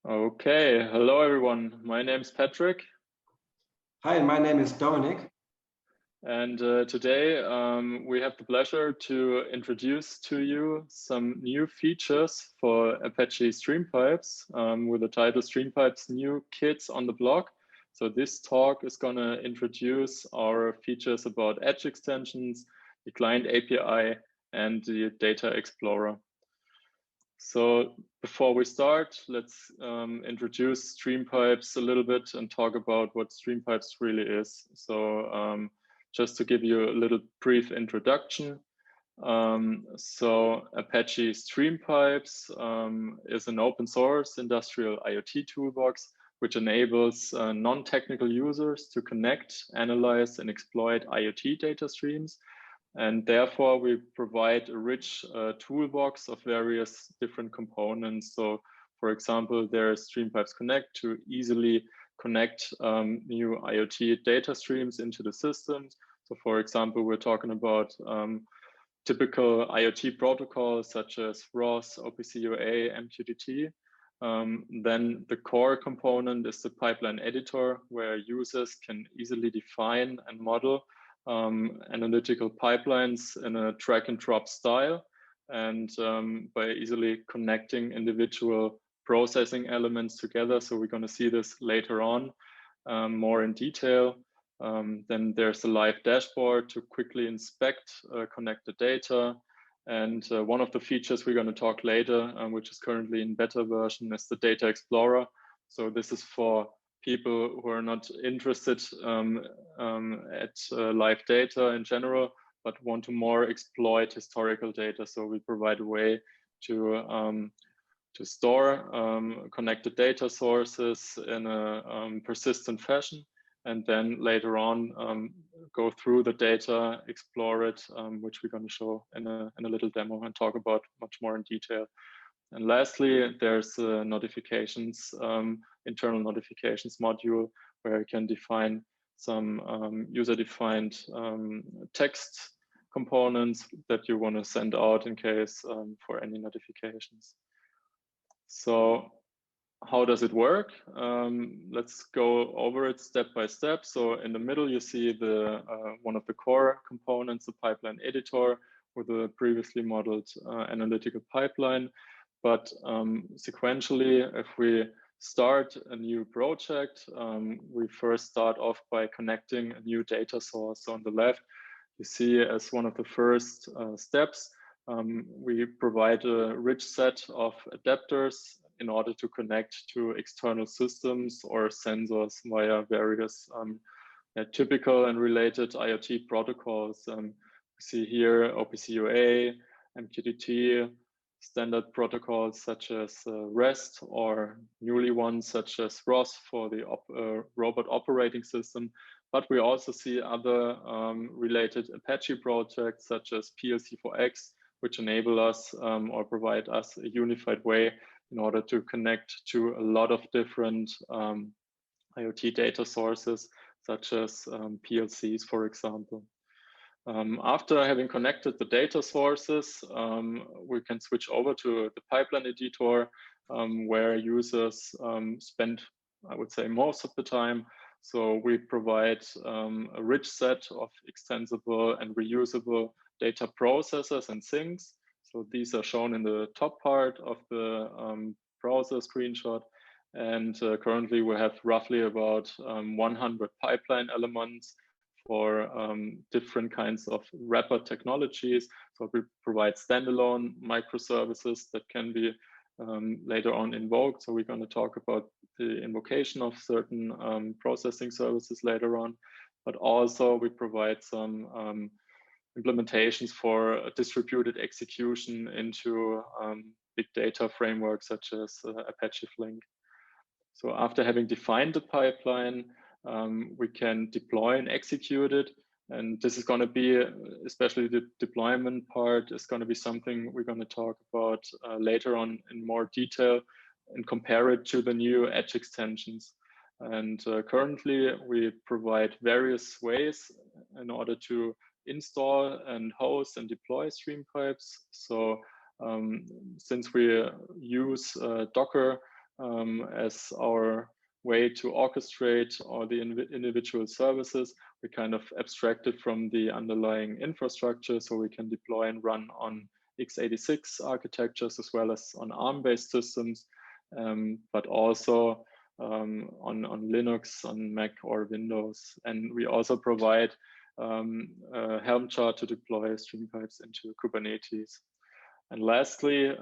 Okay, hello everyone. My name is Patrick. Hi, my name is Dominic. And today we have the pleasure to introduce to you some new features for Apache StreamPipes with the title StreamPipes New Kids on the Block. So this talk is going to introduce our features about Edge extensions, the client API, and the Data Explorer. So before we start, let's introduce StreamPipes a little bit and talk about what StreamPipes really is. So just to give you a little brief introduction. So Apache StreamPipes is an open source industrial IoT toolbox, which enables non-technical users to connect, analyze, and exploit IoT data streams. And therefore, we provide a rich toolbox of various different components. So, for example, there's StreamPipes Connect to easily connect new IoT data streams into the systems. So, for example, we're talking about typical IoT protocols such as ROS, OPC UA, MQTT. Then the core component is the pipeline editor, where users can easily define and model analytical pipelines in a drag and drop style, and by easily connecting individual processing elements together. So we're going to see this later on more in detail. Then there's a live dashboard to quickly inspect connected data. And one of the features we're going to talk later, which is currently in beta version, is the Data Explorer. So this is for people who are not interested at live data in general, but want to more exploit historical data. So we provide a way to store connected data sources in a persistent fashion, and then later on go through the data, explore it, which we're going to show in a little demo and talk about much more in detail. And lastly, there's a notifications, internal notifications module, where you can define some user-defined text components that you want to send out in case for any notifications. So how does it work? Let's go over it step by step. So in the middle, you see the one of the core components, the pipeline editor, with a previously modeled analytical pipeline. But sequentially, if we start a new project, we first start off by connecting a new data source. So on the left, you see as one of the first steps, we provide a rich set of adapters in order to connect to external systems or sensors via various typical and related IoT protocols. We see here OPC UA, MQTT, standard protocols such as REST, or newly ones such as ROS for the robot operating system. But we also see other related Apache projects such as PLC4X, which enable us or provide us a unified way in order to connect to a lot of different IoT data sources, such as PLCs, for example. After having connected the data sources, we can switch over to the pipeline editor, where users spend, I would say, most of the time. So we provide a rich set of extensible and reusable data processors and sinks. So these are shown in the top part of the browser screenshot. And currently we have roughly about 100 pipeline elements for different kinds of wrapper technologies. So we provide standalone microservices that can be later on invoked. So we're going to talk about the invocation of certain processing services later on, but also we provide some implementations for a distributed execution into big data frameworks such as Apache Flink. So after having defined the pipeline, we can deploy and execute it. And this is going to be, especially the deployment part, is going to be something we're going to talk about later on in more detail and compare it to the new Edge extensions. And currently, we provide various ways in order to install and host and deploy StreamPipes. So since we use Docker, as our way to orchestrate all the individual services. We kind of abstracted from the underlying infrastructure, so we can deploy and run on x86 architectures as well as on ARM-based systems, but also on Linux, on Mac or Windows. And we also provide a Helm chart to deploy StreamPipes into Kubernetes. And lastly,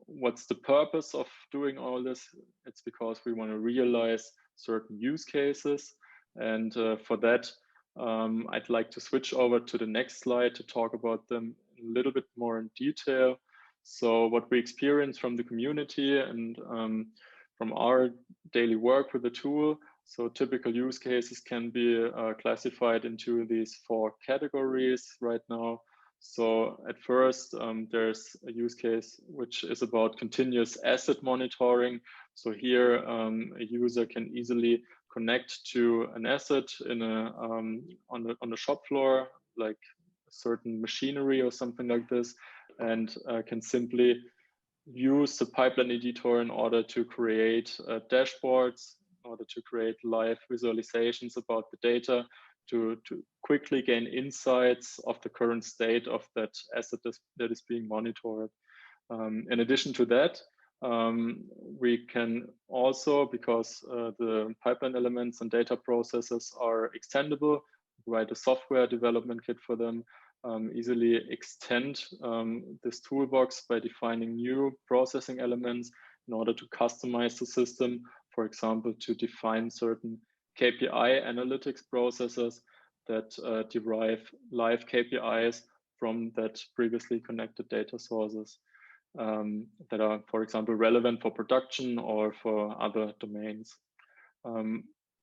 what's the purpose of doing all this? It's because we want to realize certain use cases. And for that, I'd like to switch over to the next slide to talk about them a little bit more in detail. So what we experience from the community and from our daily work with the tool. So typical use cases can be classified into these 4 categories right now. So at first, there's a use case which is about continuous asset monitoring. So here, a user can easily connect to an asset in a on the shop floor, like a certain machinery or something like this, and can simply use the pipeline editor in order to create dashboards, in order to create live visualizations about the data, to quickly gain insights of the current state of that asset that is being monitored. In addition to that, we can also, because the pipeline elements and data processes are extendable, provide a software development kit for them, easily extend this toolbox by defining new processing elements in order to customize the system, for example, to define certain KPI analytics processes that derive live KPIs from that previously connected data sources that are, for example, relevant for production or for other domains.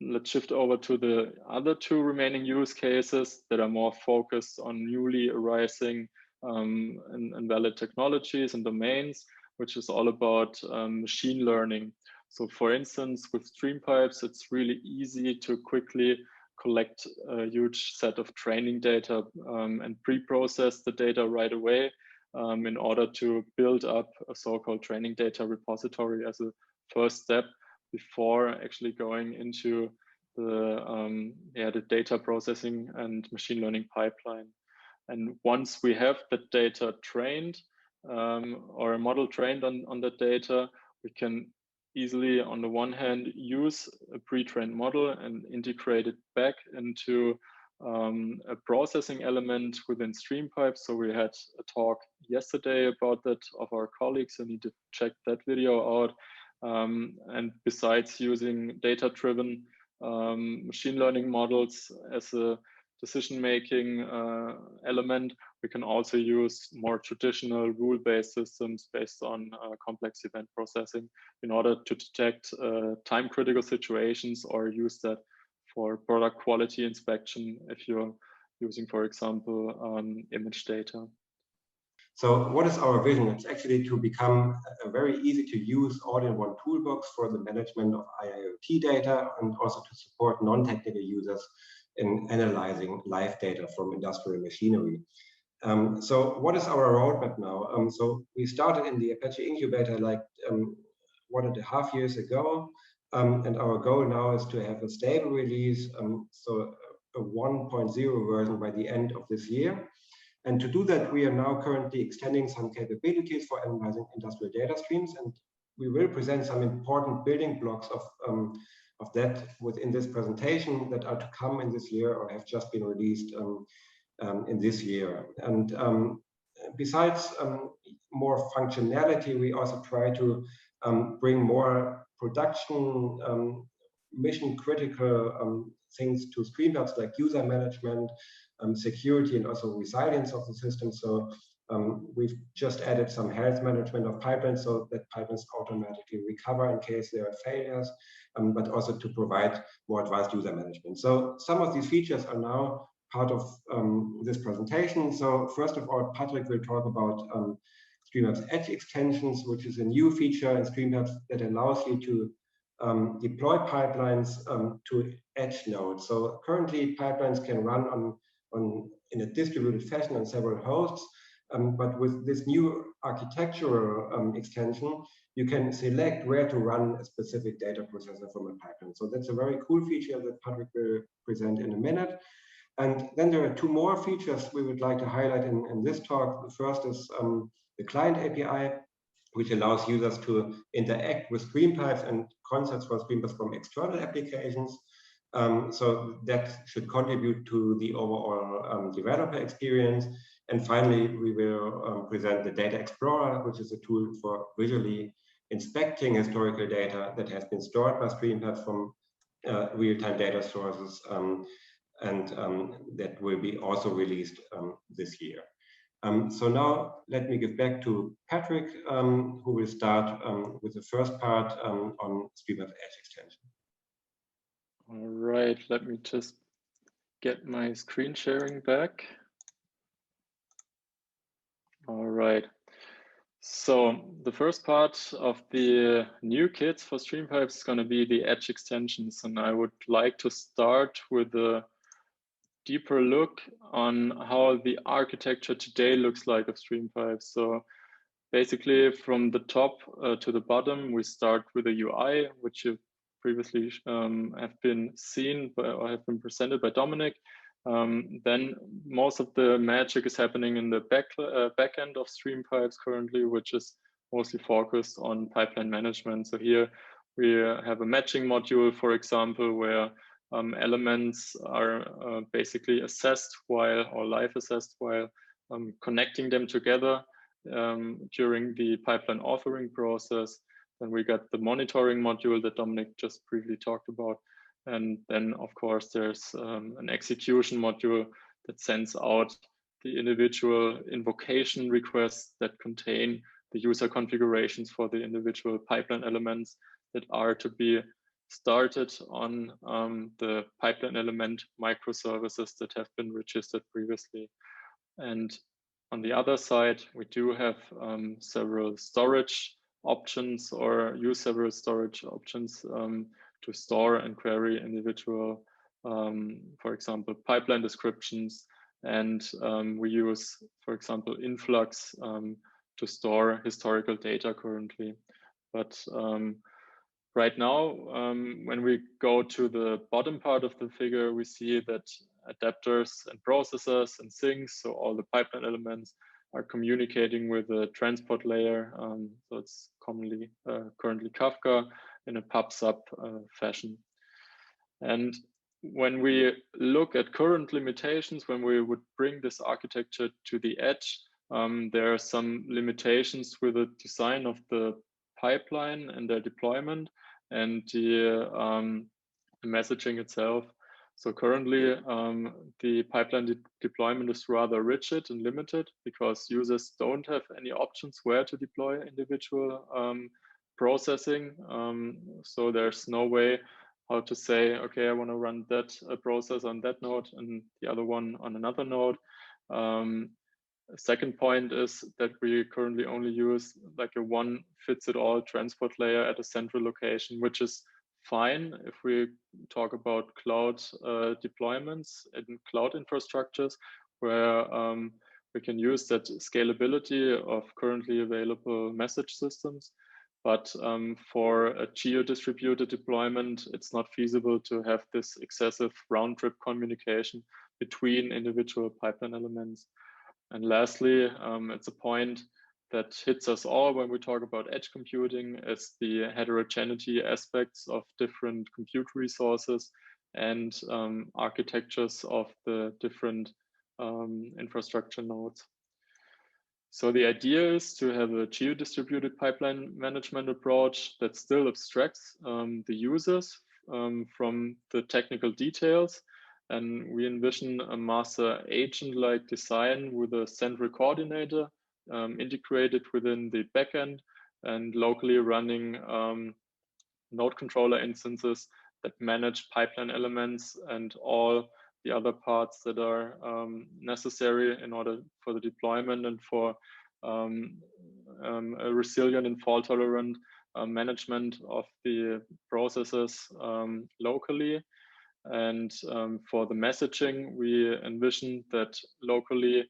Let's shift over to the other 2 remaining use cases that are more focused on newly arising and valid technologies and domains, which is all about machine learning. So for instance, with StreamPipes, it's really easy to quickly collect a huge set of training data and pre-process the data right away in order to build up a so-called training data repository as a first step before actually going into the data processing and machine learning pipeline. And once we have the data trained or a model trained on that data, we can easily, on the one hand, use a pre-trained model and integrate it back into a processing element within StreamPipes. So we had a talk yesterday about that of our colleagues. You need to check that video out. And besides using data-driven machine learning models as a decision-making element, we can also use more traditional rule-based systems based on complex event processing in order to detect time-critical situations or use that for product quality inspection if you're using, for example, image data. So what is our vision? It's actually to become a very easy to use all-in-one toolbox for the management of IoT data and also to support non-technical users in analyzing live data from industrial machinery. So what is our roadmap now? So we started in the Apache incubator like 1.5 years ago. And our goal now is to have a stable release, so a 1.0 version by the end of this year. And to do that, we are now currently extending some capabilities for analyzing industrial data streams, and we will present some important building blocks of that within this presentation that are to come in this year or have just been released in this year. And besides more functionality, we also try to bring more production mission critical things to StreamPipes like user management, security, and also resilience of the system. So we've just added some health management of pipelines so that pipelines automatically recover in case there are failures, but also to provide more advanced user management. So some of these features are now part of this presentation. So first of all, Patrick will talk about StreamPipes Edge extensions, which is a new feature in StreamPipes that allows you to deploy pipelines to edge nodes. So currently pipelines can run in a distributed fashion on several hosts, but with this new architectural extension, you can select where to run a specific data processor from a pipeline. So that's a very cool feature that Patrick will present in a minute. And then there are two more features we would like to highlight in this talk. The first is the client API, which allows users to interact with StreamPipes and concepts for StreamPipes from external applications. So that should contribute to the overall developer experience. And finally, we will present the Data Explorer, which is a tool for visually inspecting historical data that has been stored by StreamPipes from real-time data sources, and that will be also released this year. So now let me give back to Patrick, who will start with the first part on StreamPipes Edge extension. All right, let me just get my screen sharing back. All right. So the first part of the new kit for StreamPipes is going to be the Edge extensions, and I would like to start with a deeper look on how the architecture today looks like of StreamPipes. So basically from the top to the bottom, we start with a UI, which you previously have been seen by, or have been presented by Dominic. Then most of the magic is happening in the back end of StreamPipes currently, which is mostly focused on pipeline management. So here we have a matching module, for example, where elements are basically assessed while, or live assessed while connecting them together during the pipeline authoring process. Then we got the monitoring module that Dominic just briefly talked about. And then, of course, there's an execution module that sends out the individual invocation requests that contain the user configurations for the individual pipeline elements that are to be started on the pipeline element microservices that have been registered previously. And on the other side, we do have several storage options, or use several storage options to store and query individual, for example, pipeline descriptions. And we use, for example, influx to store historical data currently. But right now, when we go to the bottom part of the figure, we see that adapters and processors and sinks, so all the pipeline elements, are communicating with a transport layer. So it's commonly currently Kafka in a pub/sub fashion. And when we look at current limitations, when we would bring this architecture to the edge, there are some limitations with the design of the pipeline and their deployment and the messaging itself. So currently, the pipeline deployment is rather rigid and limited because users don't have any options where to deploy individual processing. So there's no way how to say, okay, I want to run that process on that node and the other one on another node. Second point is that we currently only use like a one-fits-it-all transport layer at a central location, which is fine if we talk about cloud deployments and cloud infrastructures, where we can use that scalability of currently available message systems. But for a geo-distributed deployment, it's not feasible to have this excessive round-trip communication between individual pipeline elements. And lastly, it's a point that hits us all when we talk about edge computing is the heterogeneity aspects of different compute resources and architectures of the different infrastructure nodes. So the idea is to have a geo-distributed pipeline management approach that still abstracts the users from the technical details. And we envision a master agent-like design with a central coordinator integrated within the backend and locally running node controller instances that manage pipeline elements and all the other parts that are necessary in order for the deployment and for a resilient and fault-tolerant management of the processes locally. And for the messaging, we envision that locally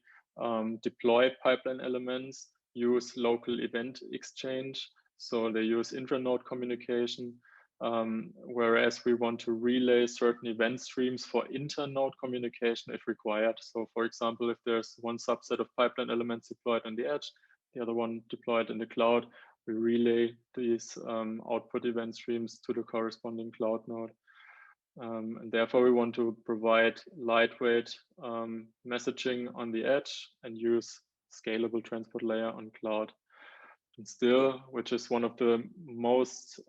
deployed pipeline elements use local event exchange So they use intra-node communication, whereas we want to relay certain event streams for inter-node communication if required. So for example, if there's one subset of pipeline elements deployed on the edge, the other one deployed in the cloud, we relay these output event streams to the corresponding cloud node. And therefore, we want to provide lightweight messaging on the edge and use scalable transport layer on cloud. And still, which is one of the most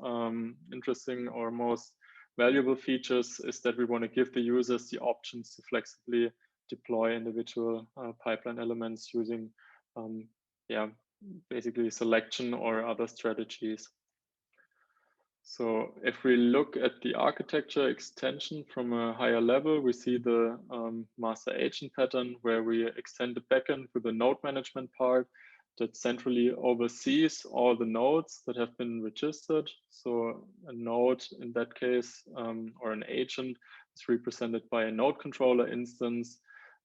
interesting or most valuable features, is that we want to give the users the options to flexibly deploy individual pipeline elements using, basically selection or other strategies. So if we look at the architecture extension from a higher level, we see the master agent pattern where we extend the backend with the node management part that centrally oversees all the nodes that have been registered. So a node in that case, or an agent, is represented by a node controller instance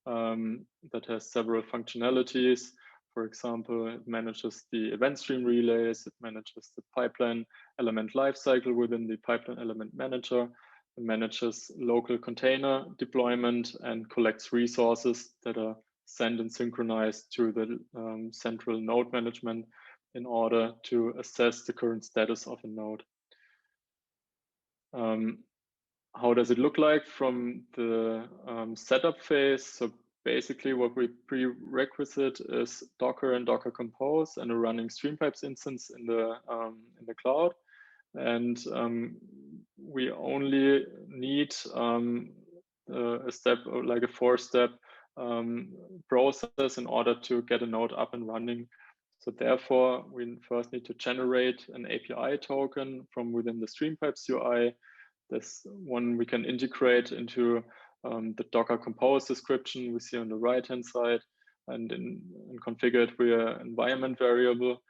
that has several functionalities. For example, it manages the event stream relays, it manages the pipeline element lifecycle within the pipeline element manager, it manages local container deployment and collects resources that are sent and synchronized to the central node management in order to assess the current status of a node. How does it look like from the setup phase? So basically what we prerequisite is Docker and Docker Compose and a running StreamPipes instance in the cloud. And we only need a step, like a 4-step process in order to get a node up and running. So therefore, we first need to generate an API token from within the StreamPipes UI. This one we can integrate into the Docker Compose description we see on the right-hand side, and configure it with an environment variable.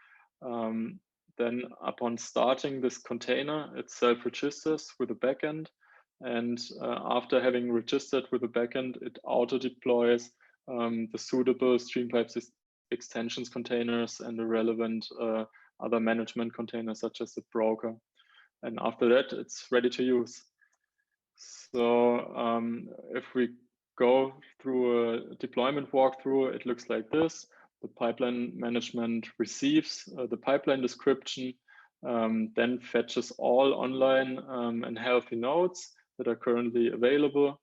Then upon starting this container, it self-registers with a backend. And after having registered with the backend, it auto-deploys the suitable StreamPipes extensions containers and the relevant other management containers, such as the broker. And after that, it's ready to use. So if we go through a deployment walkthrough, it looks like this. The pipeline management receives the pipeline description, then fetches all online and healthy nodes that are currently available,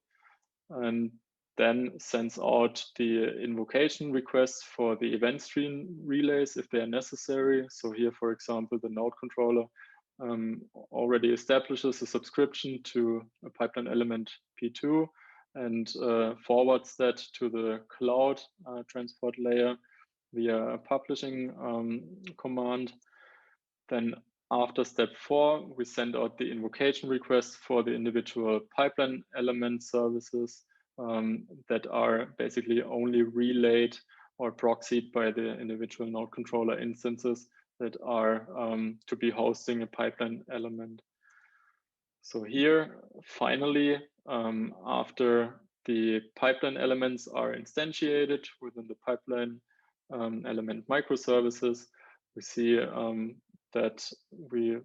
and then sends out the invocation requests for the event stream relays if they are necessary. So here, for example, the node controller already establishes a subscription to a pipeline element P2 and forwards that to the cloud transport layer via a publishing command. Then after step 4, we send out the invocation requests for the individual pipeline element services that are basically only relayed or proxied by the individual node controller instances that are to be hosting a pipeline element. So here, finally, after the pipeline elements are instantiated within the pipeline element microservices, we see that we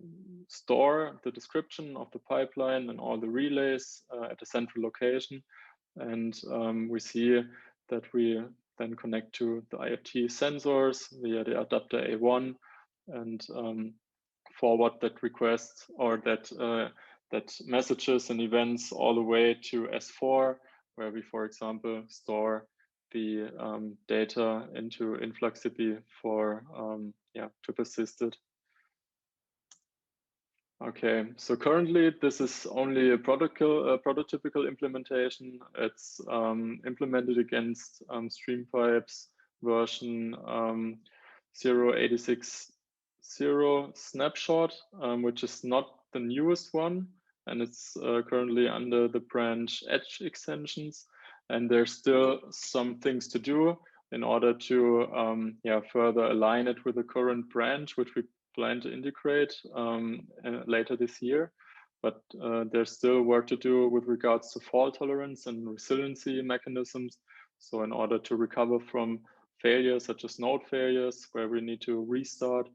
store the description of the pipeline and all the relays at a central location. And we see that we then connect to the IoT sensors via the adapter A1 and forward that request or that messages and events all the way to S4, where we, for example, store the data into InfluxDB for to persist it. Okay, so currently this is only a prototypical implementation. It's implemented against StreamPipes version 0.86.0 snapshot, which is not the newest one, and it's currently under the branch Edge extensions. And there's still some things to do in order to further align it with the current branch, which we plan to integrate later this year. But there's still work to do with regards to fault tolerance and resiliency mechanisms. So in order to recover from failures such as node failures, where we need to restart,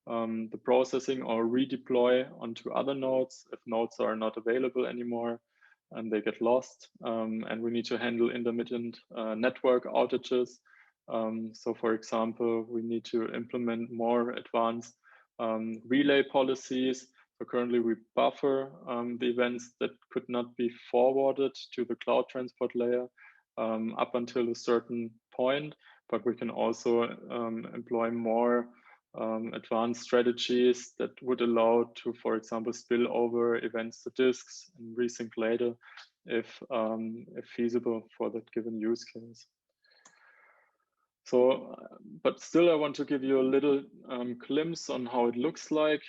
the processing or redeploy onto other nodes if nodes are not available anymore and they get lost. And we need to handle intermittent network outages. So for example, we need to implement more advanced relay policies. So currently we buffer the events that could not be forwarded to the cloud transport layer up until a certain point, but we can also employ more advanced strategies that would allow to, for example, spill over events to disks and resync later if feasible for that given use case. So, but still I want to give you a little glimpse on how it looks like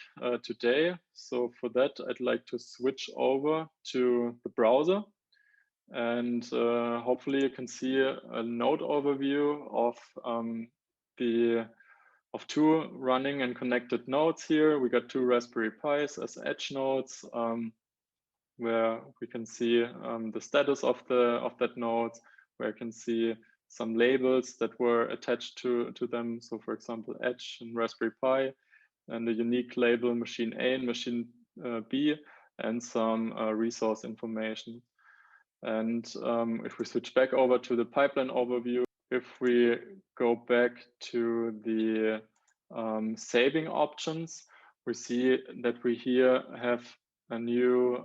today. So for that, I'd like to switch over to the browser. And hopefully you can see a node overview of two running and connected nodes here. We got two Raspberry Pis as edge nodes, where we can see the status of that node, where you can see some labels that were attached to them. So for example, edge and Raspberry Pi, and a unique label machine A and machine B, and some resource information. And if we switch back over to the pipeline overview, if we go back to the saving options, we see that we here have a new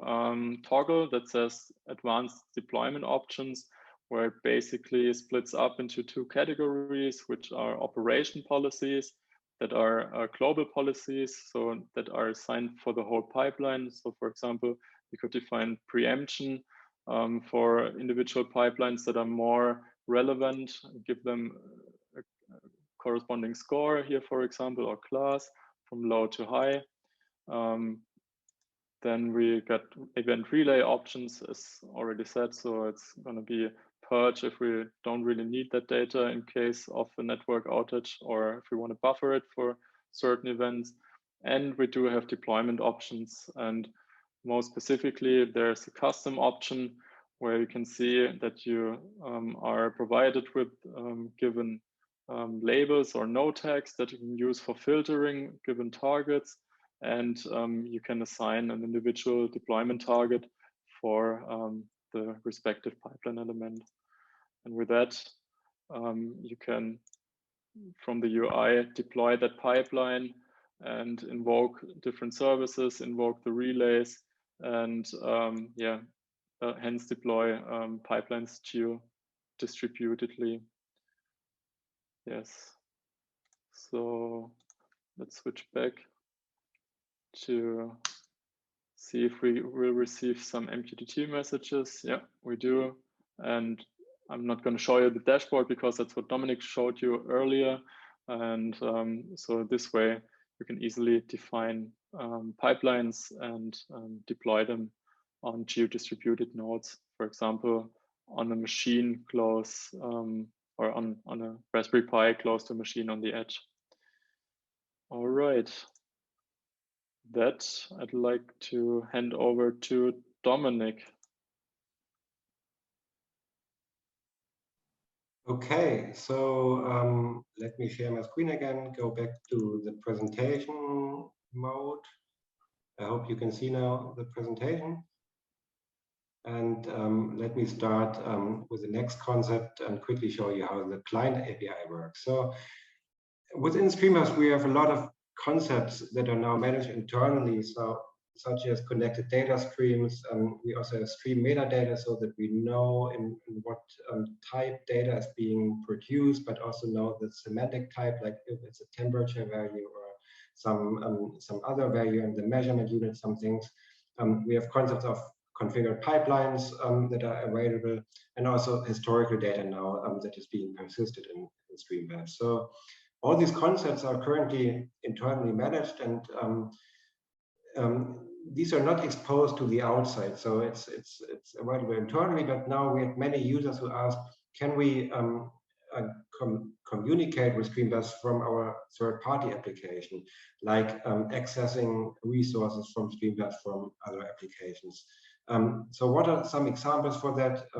toggle that says advanced deployment options, where it basically splits up into two categories, which are operation policies that are global policies, so that are assigned for the whole pipeline. So for example, we could define preemption for individual pipelines that are more relevant, give them a corresponding score here, for example, or class from low to high. Then we got event relay options, as already said. So it's going to be purge if we don't really need that data in case of a network outage, or if we want to buffer it for certain events. And we do have deployment options. And more specifically, there's a custom option where you can see that you are provided with given labels or node tags that you can use for filtering given targets. And you can assign an individual deployment target for the respective pipeline element. And with that, you can, from the UI, deploy that pipeline and invoke different services, invoke the relays, and hence deploy pipelines geo-distributedly. Yes. So let's switch back to see if we will receive some MQTT messages. Yeah, we do. And I'm not going to show you the dashboard because that's what Dominic showed you earlier. And so this way you can easily define pipelines and deploy them on geo-distributed nodes, for example, on a machine close or on a Raspberry Pi close to a machine on the edge. All right. That I'd like to hand over to Dominic. Okay, so let me share my screen again, go back to the presentation mode. I hope you can see now the presentation. And let me start with the next concept and quickly show you how the client API works. So within StreamPipes, we have a lot of concepts that are now managed internally, so such as connected data streams. We also have stream metadata so that we know in what type data is being produced, but also know the semantic type, like if it's a temperature value or some other value, and the measurement unit, some things. We have concepts of configured pipelines that are available, and also historical data now that is being persisted in StreamPipes. So all these concepts are currently internally managed, and these are not exposed to the outside. So it's available internally, but now we have many users who ask, can we communicate with StreamPipes from our third-party application, like accessing resources from StreamPipes from other applications? So what are some examples for that?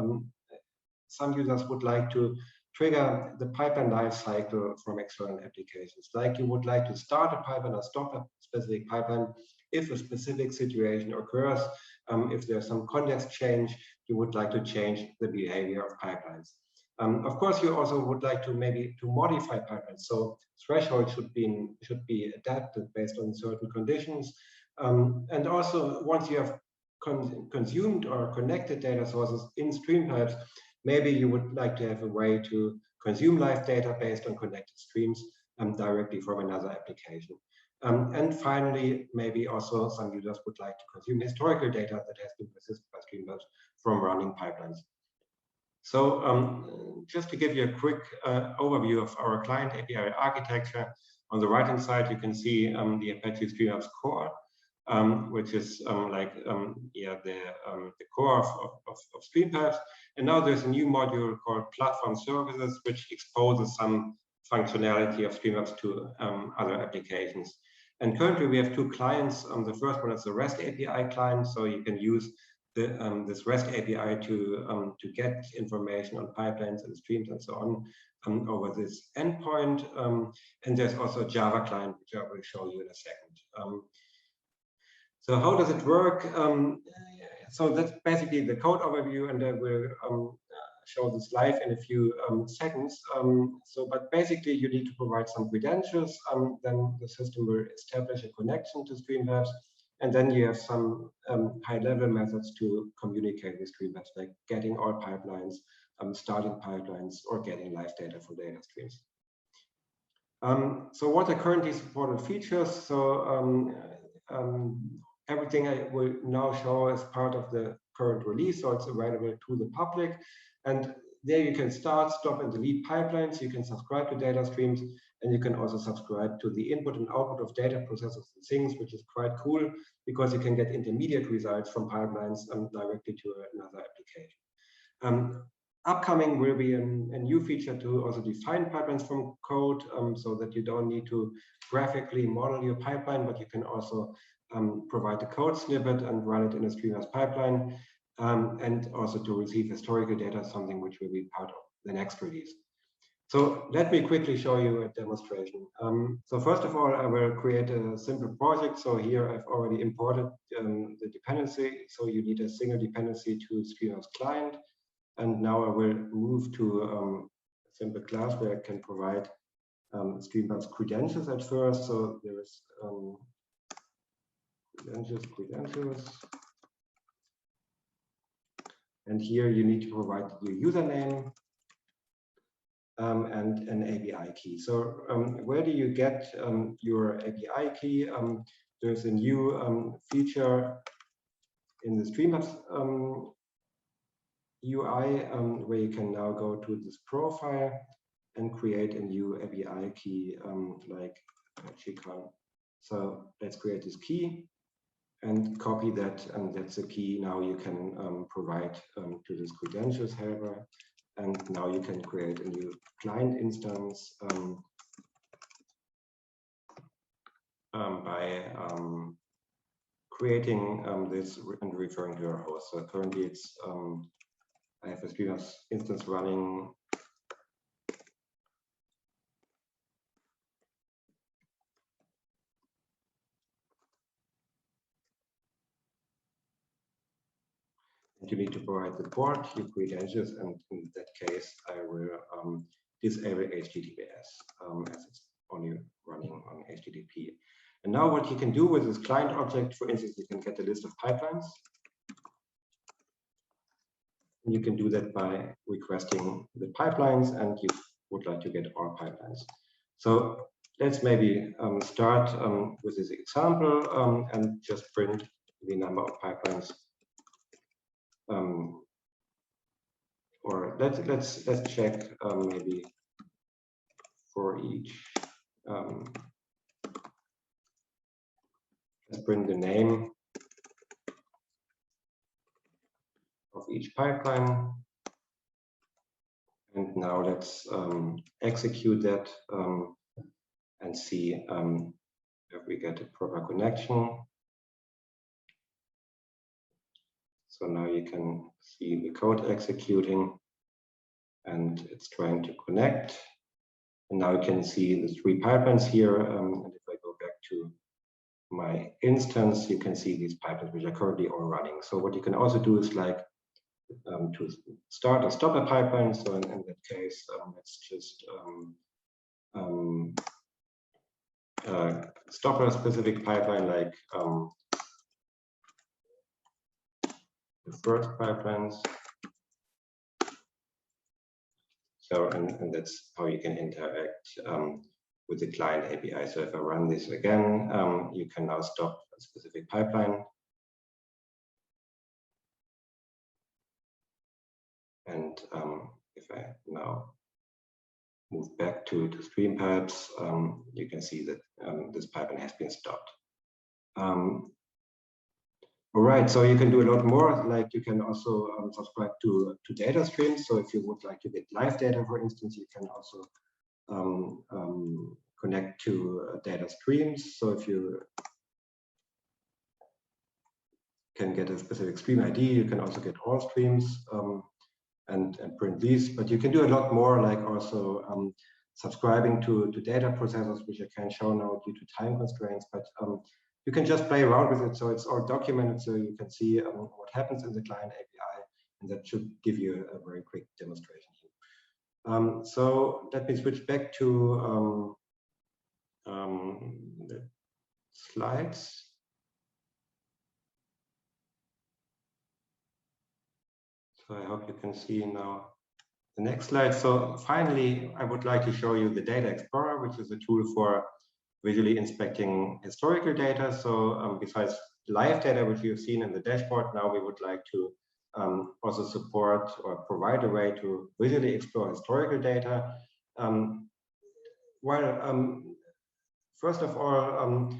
Some users would like to trigger the pipeline lifecycle from external applications. Like you would like to start a pipeline or stop a specific pipeline if a specific situation occurs. If there's some context change, you would like to change the behavior of pipelines. Of course, you also would like to maybe modify pipelines. So thresholds should be adapted based on certain conditions. And also, once you have consumed or connected data sources in StreamPipes, maybe you would like to have a way to consume live data based on connected streams directly from another application. And finally, maybe also some users would like to consume historical data that has been processed by StreamPipes from running pipelines. So just to give you a quick overview of our client API architecture, on the right-hand side, you can see the Apache StreamPipes core, which is the core of StreamPipes. And now there's a new module called Platform Services, which exposes some functionality of StreamPipes to other applications. And currently we have two clients. The first one is the REST API client, so you can use this REST API to get information on pipelines and streams and so on over this endpoint. And there's also a Java client, which I will show you in a second. So how does it work? So that's basically the code overview, and I will show this live in a few seconds. But basically you need to provide some credentials, then the system will establish a connection to StreamPipes, and then you have some high-level methods to communicate with StreamPipes, like getting all pipelines, starting pipelines, or getting live data from data streams. So what are currently supported features? So everything I will now show is part of the current release, so it's available to the public. And there you can start, stop, and delete pipelines. You can subscribe to data streams, and you can also subscribe to the input and output of data processes and things, which is quite cool because you can get intermediate results from pipelines directly to another application. Upcoming will be a new feature to also define pipelines from code, so that you don't need to graphically model your pipeline, but you can also provide the code snippet and run it in a StreamPipes pipeline, and also to receive historical data, something which will be part of the next release. So let me quickly show you a demonstration. So first of all, I will create a simple project. So here I've already imported the dependency. So you need a single dependency to StreamPipes client. And now I will move to a simple class where I can provide StreamPipes credentials at first. So there is credentials. And here you need to provide your username and an API key. So where do you get your API key? There's a new feature in the StreamPipes UI where you can now go to this profile and create a new API key like Chicon. So let's create this key and copy that, and that's the key now you can provide to this credentials helper. And now you can create a new client instance by creating this and referring to your host. So currently it's I have a StreamPipes instance running. You need to provide the port, your credentials, and in that case, I will disable HTTPS as it's only running on HTTP. And now what you can do with this client object, for instance, you can get a list of pipelines. And you can do that by requesting the pipelines, and you would like to get all pipelines. So let's maybe start with this example and just print the number of pipelines. Or let's check maybe for each. Let's bring the name of each pipeline, and now let's execute that and see if we get a proper connection. So now you can see the code executing. and it's trying to connect. And now you can see the 3 pipelines here. And if I go back to my instance, you can see these pipelines which are currently all running. So what you can also do is like to start or stop a pipeline. So in that case, let's just stop a specific pipeline, like the first pipelines. So, and that's how you can interact with the client API. So if I run this again, you can now stop a specific pipeline. And if I now move back to StreamPipes, you can see that this pipeline has been stopped. All right, so you can do a lot more. Like you can also subscribe to data streams. So if you would like to get live data, for instance, you can also connect to data streams. So if you can get a specific stream ID, you can also get all streams and print these. But you can do a lot more, like also subscribing to data processors, which I can't show now due to time constraints. But you can just play around with it, so it's all documented, so you can see what happens in the client API, and that should give you a very quick demonstration here. So let me switch back to the slides. So I hope you can see now the next slide. So finally, I would like to show you the Data Explorer, which is a tool for visually inspecting historical data. So besides live data, which you've seen in the dashboard, now we would like to also support or provide a way to visually explore historical data. First of all,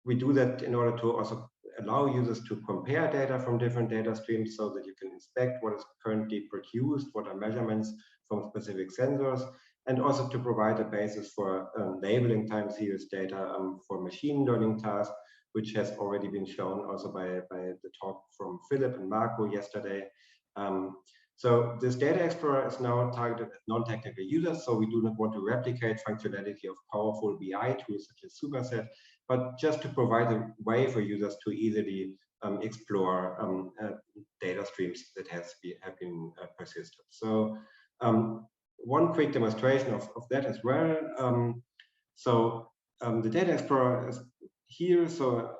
we do that in order to also allow users to compare data from different data streams so that you can inspect what is currently produced, what are measurements from specific sensors, and also to provide a basis for labeling time series data for machine learning tasks, which has already been shown also by the talk from Philip and Marco yesterday. So this Data Explorer is now targeted at non-technical users, so we do not want to replicate functionality of powerful BI tools such as Superset, but just to provide a way for users to easily explore data streams that have been persisted. So one quick demonstration of that as well. The Data Explorer is here. So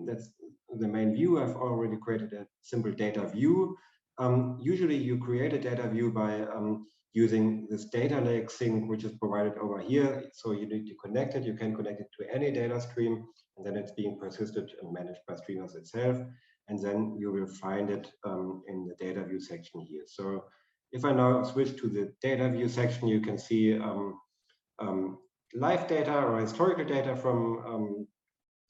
that's the main view. I've already created a simple data view. Usually you create a data view by using this data lake sync, which is provided over here. So you need to connect it. You can connect it to any data stream, and then it's being persisted and managed by Streamers itself. And then you will find it in the data view section here. So if I now switch to the data view section, you can see live data or historical data from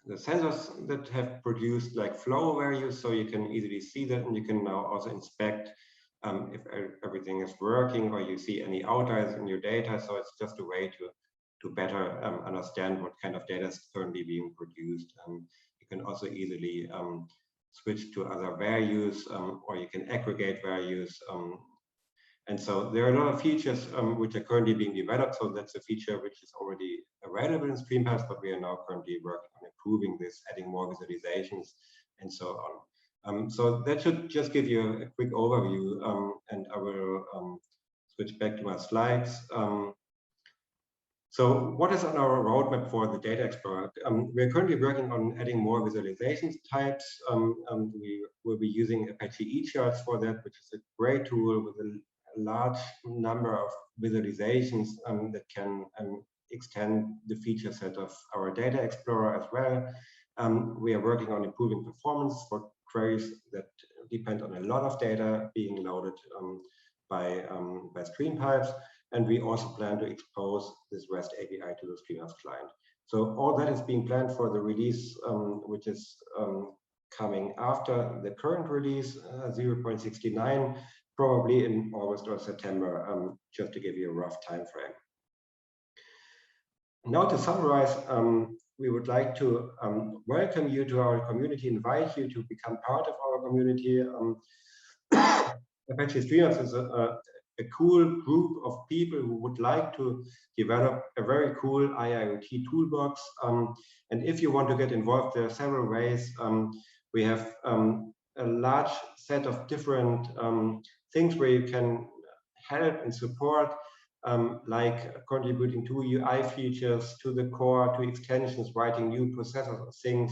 the sensors that have produced like flow values, so you can easily see that, and you can now also inspect if everything is working or you see any outliers in your data. So it's just a way to better understand what kind of data is currently being produced. You can also easily switch to other values, or you can aggregate values. And so there are a lot of features which are currently being developed. So that's a feature which is already available in StreamPipes, but we are now currently working on improving this, adding more visualizations and so on. So that should just give you a quick overview, and I will switch back to my slides. So what is on our roadmap for the Data Explorer? We're currently working on adding more visualizations types. We will be using Apache eCharts for that, which is a great tool with a large number of visualizations that can extend the feature set of our Data Explorer as well. We are working on improving performance for queries that depend on a lot of data being loaded by StreamPipes. And we also plan to expose this REST API to the Streamers client. So all that is being planned for the release, which is coming after the current release, 0.69, probably in August or September, just to give you a rough time frame. Now to summarize, we would like to welcome you to our community, invite you to become part of our community. Apache Streamers is a a cool group of people who would like to develop a very cool IIoT toolbox. And if you want to get involved, there are several ways. We have a large set of different things where you can help and support, like contributing to UI features, to the core, to extensions, writing new processor things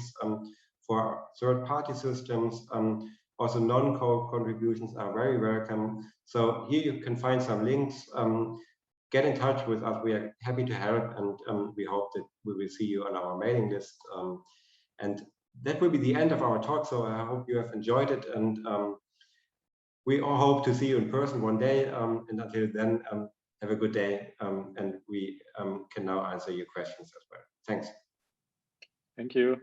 for third-party systems. Also, non-code contributions are very welcome. So here you can find some links. Get in touch with us. We are happy to help, and we hope that we will see you on our mailing list. And that will be the end of our talk. So I hope you have enjoyed it, and we all hope to see you in person one day. And until then, have a good day, and we can now answer your questions as well. Thanks. Thank you.